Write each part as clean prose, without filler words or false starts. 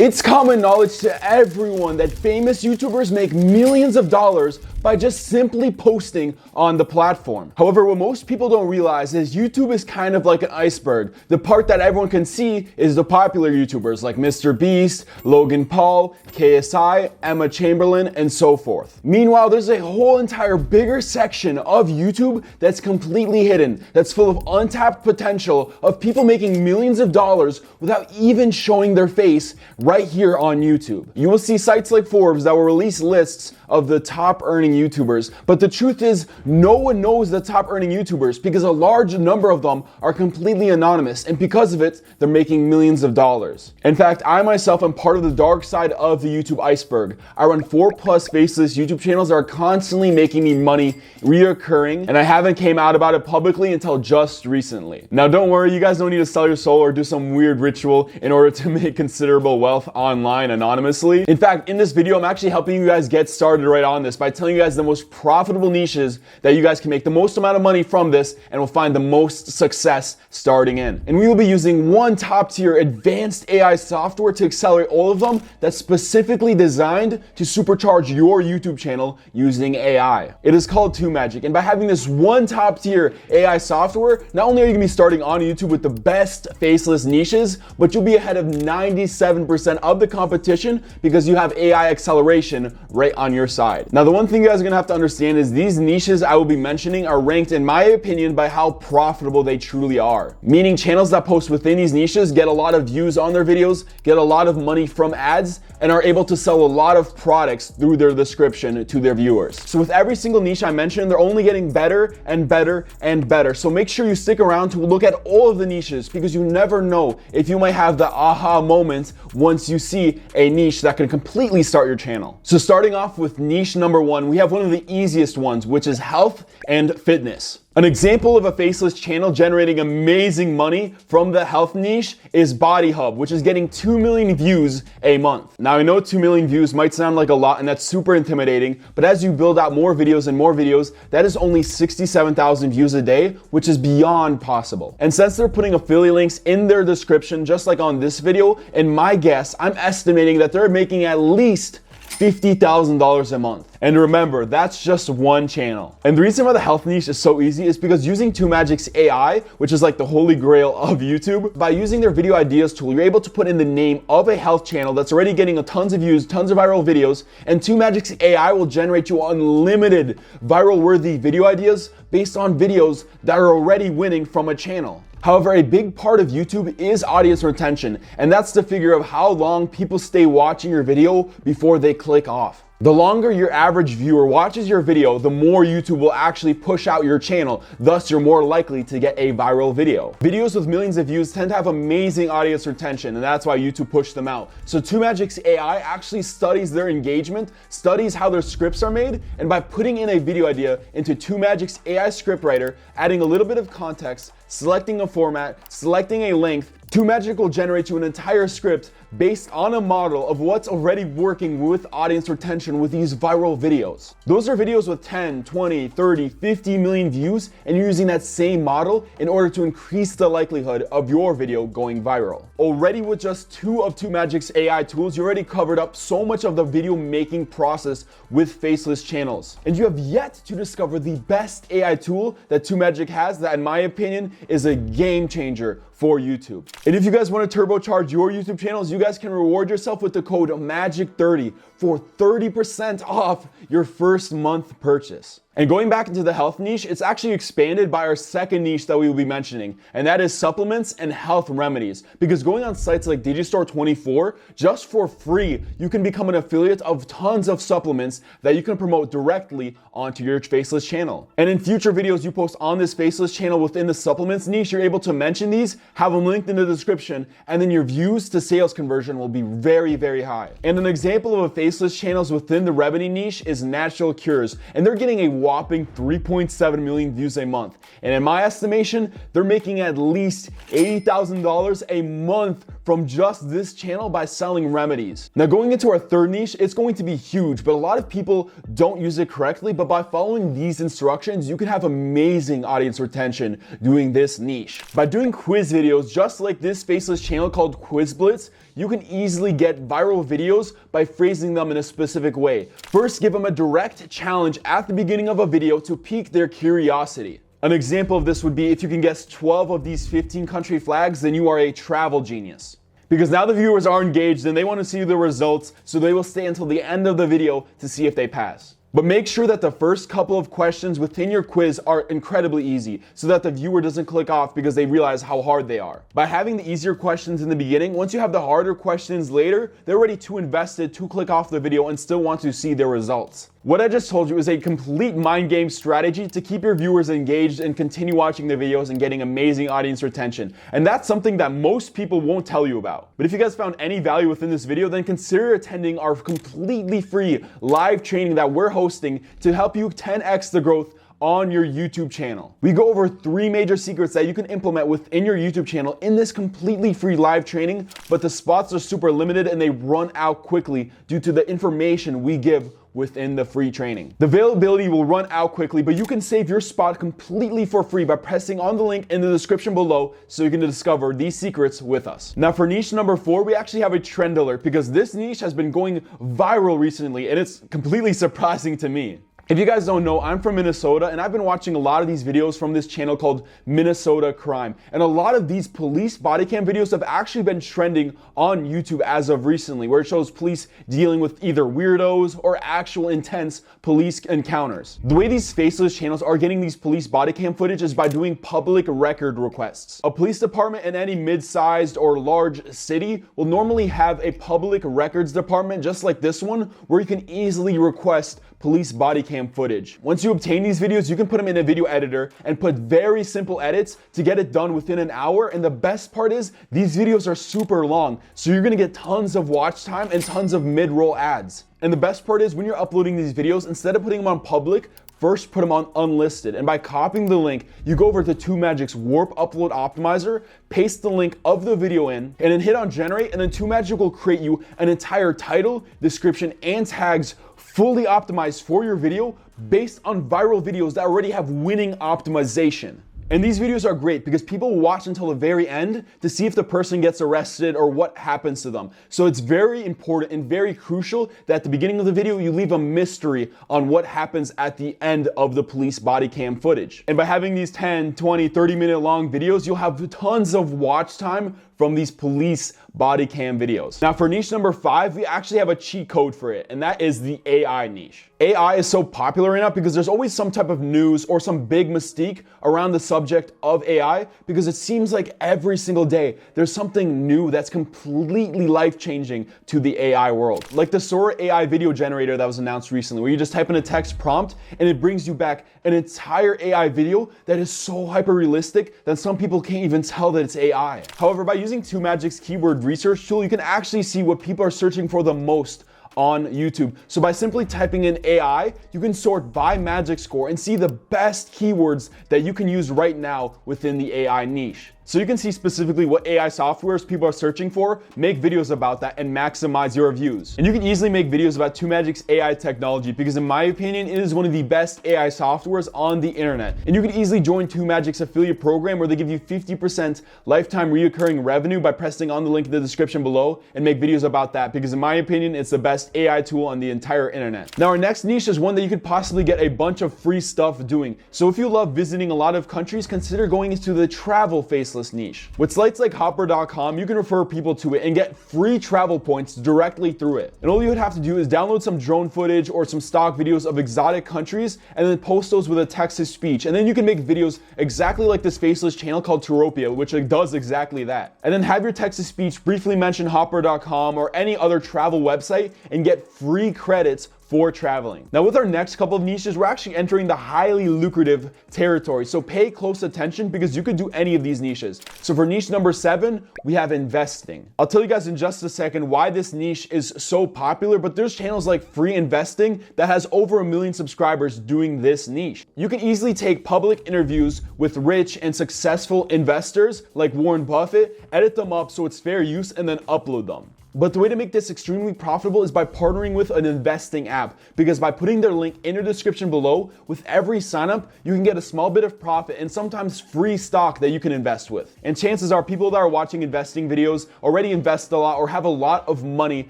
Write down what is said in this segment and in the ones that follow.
It's common knowledge to everyone that famous YouTubers make millions of dollars by just simply posting on the platform. However, what most people don't realize is YouTube is kind of like an iceberg. The part that everyone can see is the popular YouTubers like Mr. Beast, Logan Paul, KSI, Emma Chamberlain, and so forth. Meanwhile, there's a whole entire bigger section of YouTube that's completely hidden, that's full of untapped potential of people making millions of dollars without even showing their face right here on YouTube. You will see sites like Forbes that will release lists of the top earning YouTubers, but the truth is no one knows the top earning YouTubers because a large number of them are completely anonymous, and because of it, they're making millions of dollars. In fact, I myself am part of the dark side of the YouTube iceberg. I run 4+ faceless YouTube channels that are constantly making me money, reoccurring, and I haven't came out about it publicly until just recently. Now don't worry, you guys don't need to sell your soul or do some weird ritual in order to make considerable wealth online anonymously. In fact, in this video, I'm actually helping you guys get started right on this by telling you guys the most profitable niches that you guys can make the most amount of money from this and will find the most success starting in. And we will be using one top tier advanced AI software to accelerate all of them that's specifically designed to supercharge your YouTube channel using AI. It is called TubeMagic, and by having this one top tier AI software, not only are you gonna be starting on YouTube with the best faceless niches, but you'll be ahead of 97% of the competition because you have AI acceleration right on your side. Now, the one thing you guys are gonna have to understand is these niches I will be mentioning are ranked, in my opinion, by how profitable they truly are. Meaning channels that post within these niches get a lot of views on their videos, get a lot of money from ads, and are able to sell a lot of products through their description to their viewers. So with every single niche I mentioned, they're only getting better and better and better. So make sure you stick around to look at all of the niches because you never know if you might have the aha moment once you see a niche that can completely start your channel. So starting off with niche number one, we have one of the easiest ones, which is health and fitness. An example of a faceless channel generating amazing money from the health niche is Body Hub, which is getting 2 million views a month. Now, I know 2 million views might sound like a lot and that's super intimidating, but as you build out more videos and more videos, that is only 67,000 views a day, which is beyond possible. And since they're putting affiliate links in their description, just like on this video, in my guess, I'm estimating that they're making at least $50,000 a month. And remember, that's just one channel. And the reason why the health niche is so easy is because using TubeMagic's AI, which is like the holy grail of YouTube, by using their video ideas tool, you're able to put in the name of a health channel that's already getting tons of views, tons of viral videos, and TubeMagic's AI will generate you unlimited viral-worthy video ideas based on videos that are already winning from a channel. However, a big part of YouTube is audience retention, and that's the figure of how long people stay watching your video before they click off. The longer your average viewer watches your video, the more YouTube will actually push out your channel. Thus, you're more likely to get a viral video. Videos with millions of views tend to have amazing audience retention, and that's why YouTube pushed them out. So TubeMagic's AI actually studies their engagement, studies how their scripts are made, and by putting in a video idea into TubeMagic's AI scriptwriter, adding a little bit of context, selecting a format, selecting a length, TubeMagic will generate you an entire script based on a model of what's already working with audience retention with these viral videos. Those are videos with 10, 20, 30, 50 million views, and you're using that same model in order to increase the likelihood of your video going viral. Already with just 2 of TubeMagic's AI tools, you already covered up so much of the video making process with faceless channels. And you have yet to discover the best AI tool that TubeMagic has that, in my opinion, is a game changer for YouTube. And if you guys want to turbocharge your YouTube channels, you guys can reward yourself with the code MAGIC30 for 30% off your first month purchase. And going back into the health niche, it's actually expanded by our second niche that we will be mentioning, and that is supplements and health remedies. Because going on sites like Digistore24, just for free, you can become an affiliate of tons of supplements that you can promote directly onto your faceless channel. And in future videos you post on this faceless channel within the supplements niche, you're able to mention these, have them linked in the description, and then your views to sales conversion will be very, very high. And an example of a faceless channels within the remedy niche is Natural Cures, and they're getting a whopping 3.7 million views a month. And in my estimation, they're making at least $80,000 a month from just this channel by selling remedies. Now going into our third niche, it's going to be huge, but a lot of people don't use it correctly, but by following these instructions, you can have amazing audience retention doing this niche. By doing quiz videos, just like this faceless channel called Quiz Blitz, you can easily get viral videos by phrasing them in a specific way. First, give them a direct challenge at the beginning of a video to pique their curiosity. An example of this would be if you can guess 12 of these 15 country flags, then you are a travel genius. Because now the viewers are engaged and they want to see the results, so they will stay until the end of the video to see if they pass. But make sure that the first couple of questions within your quiz are incredibly easy so that the viewer doesn't click off because they realize how hard they are. By having the easier questions in the beginning, once you have the harder questions later, they're already too invested to click off the video and still want to see their results. What I just told you is a complete mind game strategy to keep your viewers engaged and continue watching the videos and getting amazing audience retention. And that's something that most people won't tell you about. But if you guys found any value within this video, then consider attending our completely free live training that we're hosting to help you 10x the growth on your YouTube channel. We go over 3 major secrets that you can implement within your YouTube channel in this completely free live training, but the spots are super limited and they run out quickly due to the information we give within the free training. The availability will run out quickly, but you can save your spot completely for free by pressing on the link in the description below so you can discover these secrets with us. Now for niche number 4, we actually have a trend alert because this niche has been going viral recently and it's completely surprising to me. If you guys don't know, I'm from Minnesota and I've been watching a lot of these videos from this channel called Minnesota Crime. And a lot of these police body cam videos have actually been trending on YouTube as of recently, where it shows police dealing with either weirdos or actual intense police encounters. The way these faceless channels are getting these police body cam footage is by doing public record requests. A police department in any mid-sized or large city will normally have a public records department just like this one, where you can easily request police body cam footage. Once you obtain these videos, you can put them in a video editor and put very simple edits to get it done within an hour. And the best part is these videos are super long, so you're gonna get tons of watch time and tons of mid-roll ads. And the best part is when you're uploading these videos, instead of putting them on public, first put them on unlisted. And by copying the link, you go over to TubeMagic's Warp Upload Optimizer, paste the link of the video in, and then hit on generate, and then TubeMagic will create you an entire title, description, and tags fully optimized for your video based on viral videos that already have winning optimization. And these videos are great because people will watch until the very end to see if the person gets arrested or what happens to them. So it's very important and very crucial that at the beginning of the video, you leave a mystery on what happens at the end of the police body cam footage. And by having these 10, 20, 30-minute long videos, you'll have tons of watch time from these police body cam videos. Now for niche number 5, we actually have a cheat code for it, and that is the AI niche. AI is so popular right now because there's always some type of news or some big mystique around the subject of AI, because it seems like every single day there's something new that's completely life-changing to the AI world. Like the Sora AI video generator that was announced recently, where you just type in a text prompt and it brings you back an entire AI video that is so hyper-realistic that some people can't even tell that it's AI. However, by using TubeMagic's keyword research tool, you can actually see what people are searching for the most on YouTube. So by simply typing in AI, you can sort by magic score and see the best keywords that you can use right now within the AI niche. So you can see specifically what AI softwares people are searching for, make videos about that, and maximize your views. And you can easily make videos about TubeMagic's AI technology because in my opinion, it is one of the best AI softwares on the internet. And you can easily join TubeMagic's affiliate program where they give you 50% lifetime reoccurring revenue by pressing on the link in the description below and make videos about that, because in my opinion, it's the best AI tool on the entire internet. Now our next niche is one that you could possibly get a bunch of free stuff doing. So if you love visiting a lot of countries, consider going into the travel faceless niche. With sites like hopper.com, you can refer people to it and get free travel points directly through it. And all you would have to do is download some drone footage or some stock videos of exotic countries and then post those with a text-to-speech. And then you can make videos exactly like this faceless channel called Turopia, which does exactly that. And then have your text-to-speech briefly mention hopper.com or any other travel website and get free credits for traveling. Now with our next couple of niches, we're actually entering the highly lucrative territory. So pay close attention because you could do any of these niches. So for niche number 7, we have investing. I'll tell you guys in just a second why this niche is so popular, but there's channels like Free Investing that has over 1 million subscribers doing this niche. You can easily take public interviews with rich and successful investors like Warren Buffett, edit them up so it's fair use, and then upload them. But the way to make this extremely profitable is by partnering with an investing app, because by putting their link in the description below, with every sign up, you can get a small bit of profit and sometimes free stock that you can invest with. And chances are people that are watching investing videos already invest a lot or have a lot of money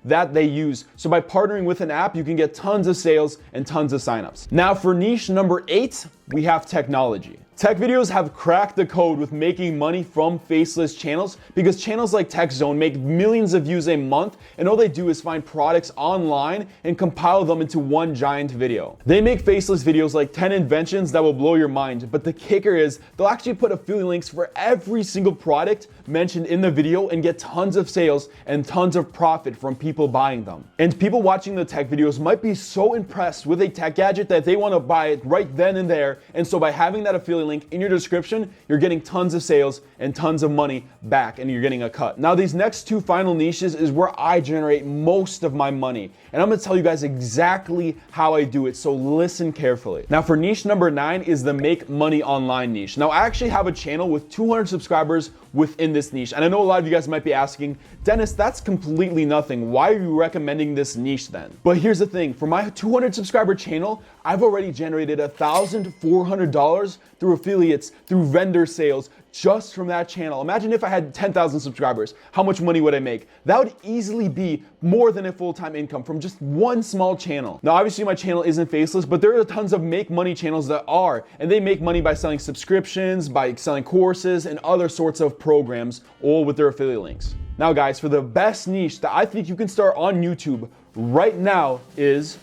that they use. So by partnering with an app, you can get tons of sales and tons of signups. Now for niche number 8, we have technology. Tech videos have cracked the code with making money from faceless channels, because channels like TechZone make millions of views a month, and all they do is find products online and compile them into one giant video. They make faceless videos like 10 inventions that will blow your mind, but the kicker is they'll actually put affiliate links for every single product mentioned in the video and get tons of sales and tons of profit from people buying them. And people watching the tech videos might be so impressed with a tech gadget that they want to buy it right then and there, and so by having that affiliate link in your description, you're getting tons of sales and tons of money back, and you're getting a cut. Now these next two final niches is where I generate most of my money, and I'm going to tell you guys exactly how I do it, so listen carefully. Now for niche number 9 is the make money online niche. Now I actually have a channel with 200 subscribers within this niche, and I know a lot of you guys might be asking, Dennis, that's completely nothing. Why are you recommending this niche then? But here's the thing, for my 200 subscriber channel, I've already generated $1,400 through affiliates, through vendor sales, just from that channel. Imagine if I had 10,000 subscribers, how much money would I make? That would easily be more than a full-time income from just one small channel. Now, obviously my channel isn't faceless, but there are tons of make money channels that are, and they make money by selling subscriptions, by selling courses, and other sorts of programs, all with their affiliate links. Now guys, for the best niche that I think you can start on YouTube right now is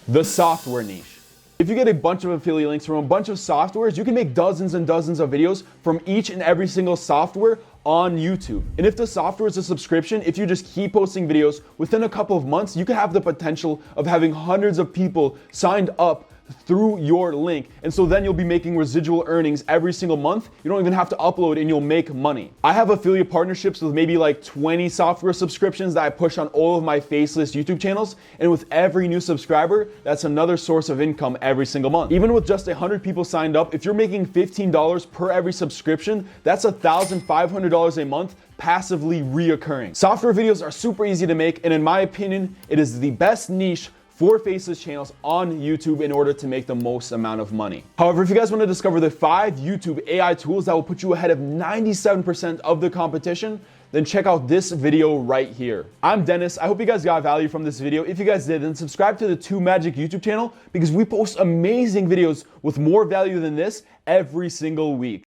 the software niche. If you get a bunch of affiliate links from a bunch of softwares, you can make dozens and dozens of videos from each and every single software on YouTube. And if the software is a subscription, if you just keep posting videos, within a couple of months, you can have the potential of having hundreds of people signed up through your link. And so then you'll be making residual earnings every single month. You don't even have to upload and you'll make money. I have affiliate partnerships with maybe like 20 software subscriptions that I push on all of my faceless YouTube channels. And with every new subscriber, that's another source of income every single month. Even with just 100 people signed up, if you're making $15 per every subscription, that's $1,500 a month passively reoccurring. Software videos are super easy to make, and in my opinion, it is the best niche for faceless channels on YouTube in order to make the most amount of money. However, if you guys want to discover the 5 YouTube AI tools that will put you ahead of 97% of the competition, then check out this video right here. I'm Dennis. I hope you guys got value from this video. If you guys did, then subscribe to the TubeMagic YouTube channel, because we post amazing videos with more value than this every single week.